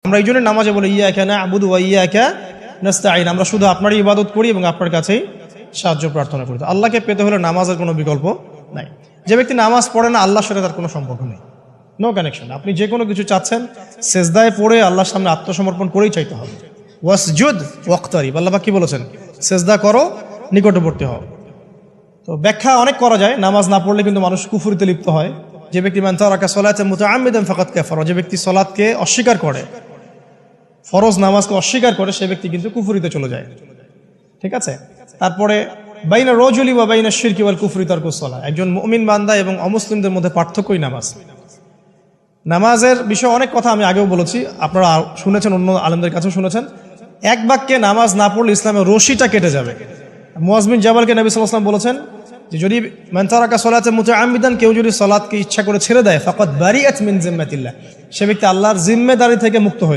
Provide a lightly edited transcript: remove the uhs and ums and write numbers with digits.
আমরা এই জন্য নামাজে বলি ইয়াকা না'বুদু ওয়া ইয়াকা নাস্তাঈন, আমরা শুধু আপনারই ইবাদত করি এবং আপনার কাছেই সাহায্য প্রার্থনা করি। তো আল্লাহকে পেতে হলে নামাজের কোনো বিকল্প নাই। যে ব্যক্তি নামাজ পড়ে না, আল্লাহর সাথে তার কোনো সম্পর্ক নেই, নো কানেকশন। আপনি যে কোনো কিছু চাচ্ছেন, সেজদায় পড়ে আল্লাহর সামনে আত্মসমর্পণ করেই চাইতে হবে। ওয়াসজুদ ওয়াক্তারিব, আল্লাহ পাক কি বলেছেন? সেজদা করো, নিকটবর্তী হও। তো ব্যাখ্যা অনেক করা যায়। নামাজ না পড়লে কিন্তু মানুষ কুফরিতে লিপ্ত হয়। যে ব্যক্তি মান তারাকা সালাতান মুতাআম্মিদান ফাকাদ কাফারা, যে ব্যক্তি সালাতকে অস্বীকার করে, ফরজ নামাজকে অস্বীকার করে, সে ব্যক্তি কিন্তু কুফরিতে চলে যায়। ঠিক আছে। তারপরে বাইনা রাজুলি ওয়া বাইনা শিরকি ওয়াল কুফরি তারকুস সালাহ, একজন মুমিন বান্দা এবং অমুসলিমদের মধ্যে পার্থক্যই নামাজ। নামাজের বিষয়ে অনেক কথা আমি আগেও বলেছি, আপনারা শুনেছেন, অন্য আলেমদের কাছেও শুনেছেন। এক বাক্যে নামাজ না পড়লে ইসলামের রশিটা কেটে যাবে। মুআয বিন জাবালকে নবী সাল্লাল্লাহু আলাইহি ওয়াসাল্লাম বলেছেন যে যদি মান তারাকা সালাতান মুতাআম্মিদান, কেউ যদি সালাতকে ইচ্ছা করে ছেড়ে দেয়, ফাকাদ বারিআত মিন জিম্মাতিল্লাহ, সে ব্যক্তি আল্লাহর জিম্মেদারি থেকে মুক্ত হয়ে